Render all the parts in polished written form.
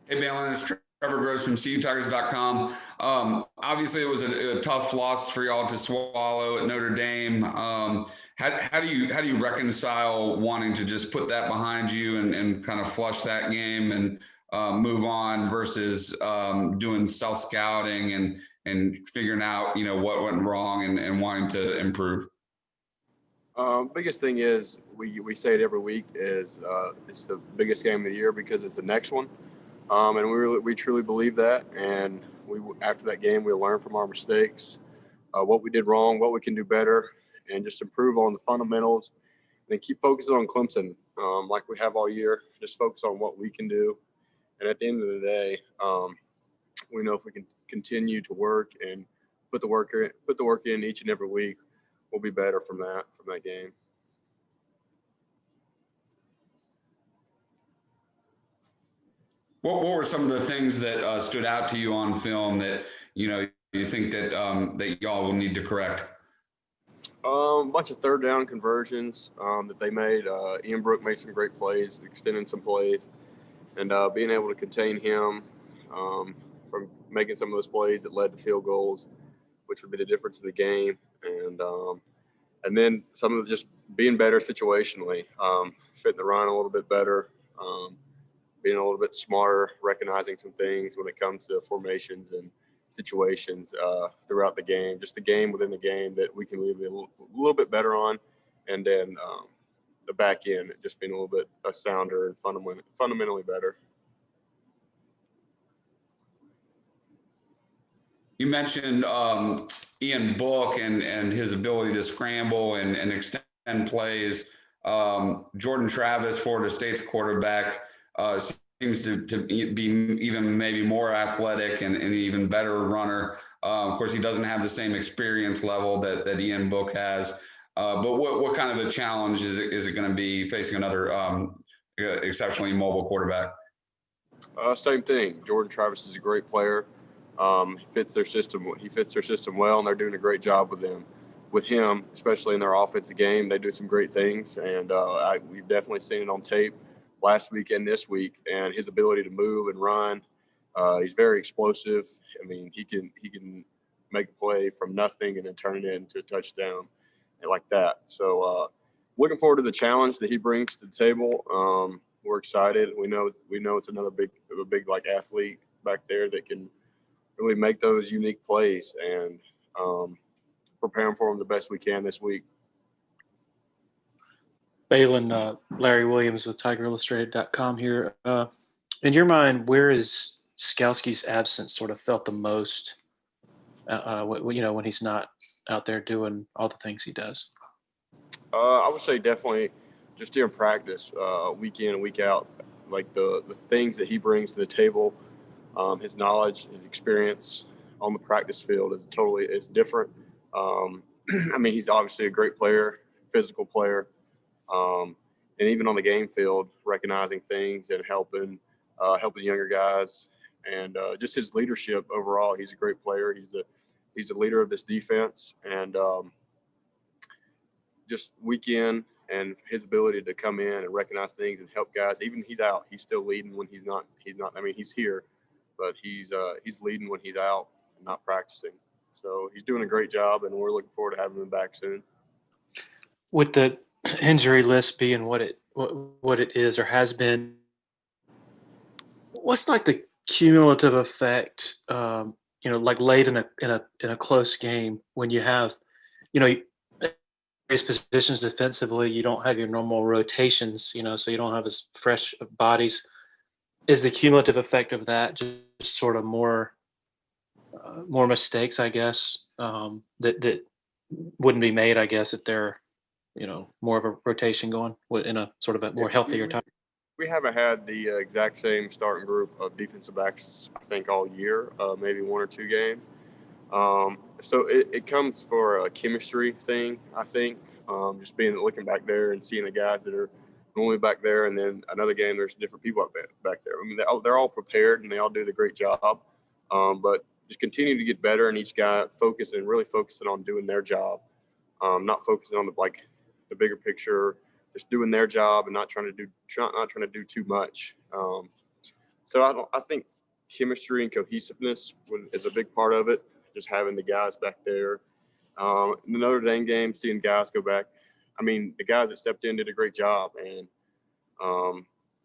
Hey, Baylon, it's Trevor Gross from CUTigers.com. Obviously, it was a tough loss for y'all to swallow at Notre Dame. How do you reconcile wanting to just put that behind you and kind of flush that game and move on versus doing self scouting and figuring out what went wrong and wanting to improve? Biggest thing is we say it every week is it's the biggest game of the year because it's the next one, and we truly believe that. And we after that game we'll learn from our mistakes, what we did wrong, what we can do better, and just improve on the fundamentals. And then keep focusing on Clemson, like we have all year. Just focus on what we can do, and at the end of the day, we know if we can continue to work and put the work in each and every week, we'll be better from that game. What were some of the things that stood out to you on film that you think that that y'all will need to correct? A bunch of third down conversions that they made. Ian Brook made some great plays, extending some plays, and being able to contain him from making some of those plays that led to field goals, which would be the difference in the game. And then some of just being better situationally, fitting the run a little bit better, being a little bit smarter, recognizing some things when it comes to formations and situations throughout the game, just the game within the game that we can be a little bit better on. And then the back end, just being a little bit sounder and fundamentally better. You mentioned Ian Book and his ability to scramble and extend plays. Jordan Travis, Florida State's quarterback, seems to be even maybe more athletic and an even better runner. Of course, he doesn't have the same experience level that Ian Book has. But what kind of a challenge is it going to be facing another exceptionally mobile quarterback? Same thing. Jordan Travis is a great player. He fits their system. He fits their system well, and they're doing a great job with them. With him, especially in their offensive game, they do some great things, and we've definitely seen it on tape last week and this week. And his ability to move and run, he's very explosive. I mean, he can make a play from nothing and then turn it into a touchdown, and like that. So, looking forward to the challenge that he brings to the table. We're excited. We know it's another big like athlete back there that can really make those unique plays and preparing for them the best we can this week. Baylon, Larry Williams with TigerIllustrated.com here. In your mind, where is Skalski's absence sort of felt the most? When he's not out there doing all the things he does. I would say definitely just during practice, week in and week out, like the things that he brings to the table. His knowledge, his experience on the practice field is different. I mean, he's obviously a great player, physical player, and even on the game field, recognizing things and helping younger guys, and just his leadership overall. He's a great player. He's the leader of this defense, and just week in and his ability to come in and recognize things and help guys. Even he's out, he's still leading when he's not. I mean, he's here, but he's leading when he's out and not practicing. So he's doing a great job, and we're looking forward to having him back soon. With the injury list being what it is or has been, what's like the cumulative effect? Like late in a close game when you have, various positions defensively, you don't have your normal rotations, so you don't have as fresh bodies. Is the cumulative effect of that just sort of more mistakes, I guess, that wouldn't be made, I guess, if there, more of a rotation going in a sort of a more healthier time? We haven't had the exact same starting group of defensive backs, I think, all year, maybe one or two games. So it comes for a chemistry thing, I think, just looking back there and seeing the guys that are normally back there, and then another game there's different people back there. I mean, they're all prepared and they all do the great job, but just continue to get better, and each guy really focusing on doing their job, not focusing on the bigger picture, just doing their job and not trying to do too much. So I think chemistry and cohesiveness is a big part of it. Just having the guys back there. The Notre Dame game, seeing guys go back. I mean, the guys that stepped in did a great job, and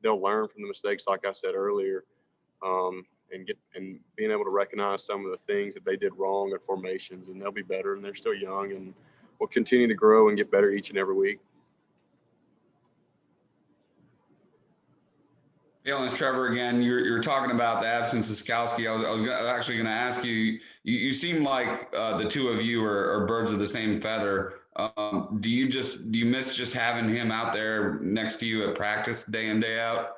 they'll learn from the mistakes, like I said earlier, and being able to recognize some of the things that they did wrong in formations, and they'll be better. And they're still young, and will continue to grow and get better each and every week. Baylon, it's Trevor again. You're talking about the absence of Skowski. I was actually going to ask you. You seem like the two of you are birds of the same feather. Do you miss just having him out there next to you at practice day in, day out?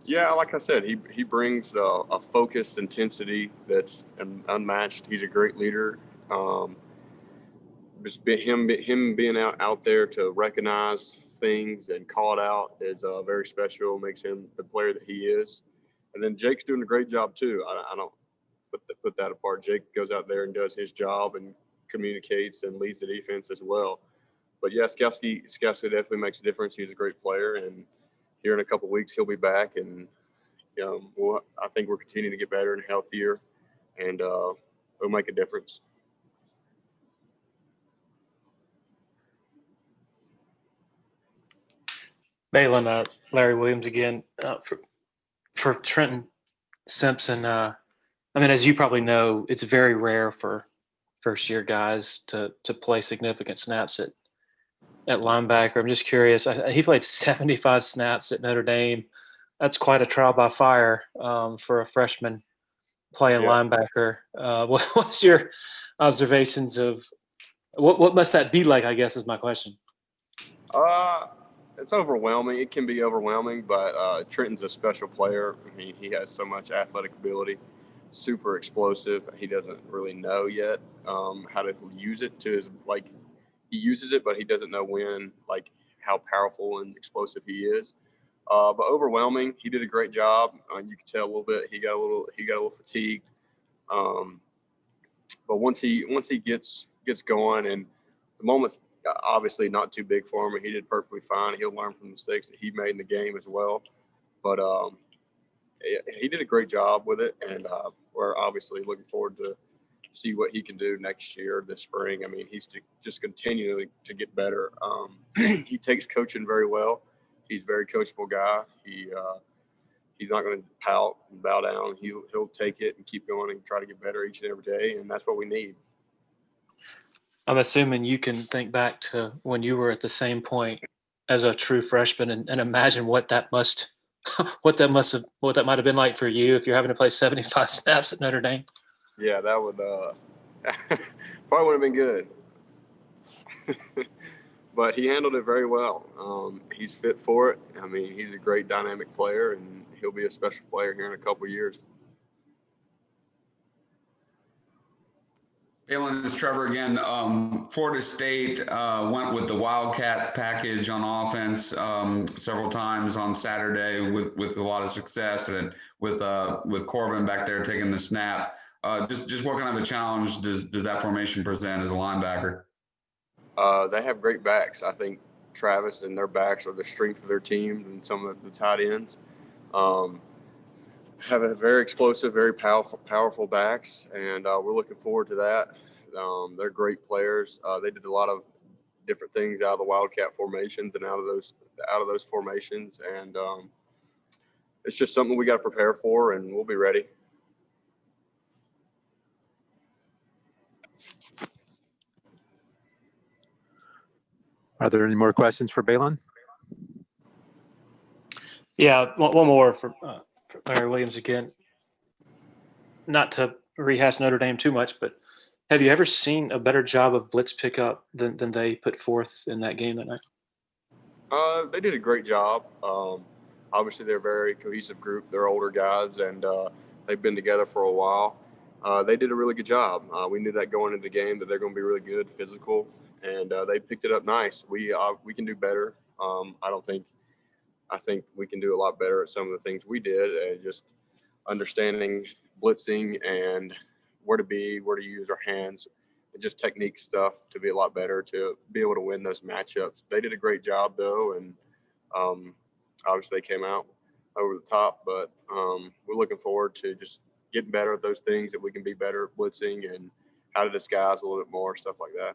Yeah, like I said, he brings a focused intensity that's unmatched. He's a great leader. Him being out there to recognize things and call it out is very special. Makes him the player that he is. And then Jake's doing a great job too. I don't put that apart. Jake goes out there and does his job and communicates and leads the defense as well. But yeah, Skowski definitely makes a difference. He's a great player, and here in a couple of weeks he'll be back, and I think we're continuing to get better and healthier, and it'll make a difference. Baylon, Larry Williams again. For Trenton Simpson, I mean, as you probably know, it's very rare for first-year guys to play significant snaps at linebacker. I'm just curious. He played 75 snaps at Notre Dame. That's quite a trial by fire for a freshman playing linebacker. What's your observations of what must that be like, I guess, is my question. It's overwhelming. It can be overwhelming, but Trenton's a special player. I mean, he has so much athletic ability, super explosive. He doesn't really know yet how to use it to his, like, he uses it, but he doesn't know when, like, how powerful and explosive he is. But overwhelming. He did a great job. You can tell a little bit. He got a little fatigued. But once he gets going, and the moment's obviously not too big for him, and he did perfectly fine. He'll learn from the mistakes that he made in the game as well. But he did a great job with it, and we're obviously looking forward to see what he can do next year, this spring. I mean, he's just continuing to get better. He takes coaching very well. He's a very coachable guy. He's not going to pout and bow down. He'll take it and keep going and try to get better each and every day, and that's what we need. I'm assuming you can think back to when you were at the same point as a true freshman and imagine what that might have been like for you if you're having to play 75 snaps at Notre Dame. Yeah, that would probably would have been good. But he handled it very well. He's fit for it. I mean, he's a great dynamic player, and he'll be a special player here in a couple of years. Baylon, it's Trevor again. Florida State went with the Wildcat package on offense several times on Saturday with a lot of success, and with Corbin back there taking the snap. Just what kind of a challenge does that formation present as a linebacker? They have great backs. I think Travis and their backs are the strength of their team, and some of the tight ends have a very explosive, very powerful backs, and we're looking forward to that. They're great players. They did a lot of different things out of the Wildcat formations and out of those formations, and it's just something we got to prepare for, and we'll be ready. Are there any more questions for Baylon? Yeah, one more for Larry Williams again. Not to rehash Notre Dame too much, but have you ever seen a better job of blitz pickup than they put forth in that game that night? They did a great job. Obviously, they're a very cohesive group. They're older guys, and they've been together for a while. They did a really good job. We knew that going into the game that they're going to be really good, physical, and they picked it up nice. We can do better. I think we can do a lot better at some of the things we did, and just understanding blitzing and where to use our hands, and just technique stuff to be a lot better, to be able to win those matchups. They did a great job though, and obviously they came out over the top, but we're looking forward to just getting better at those things that we can be better at blitzing and how to disguise a little bit more, stuff like that.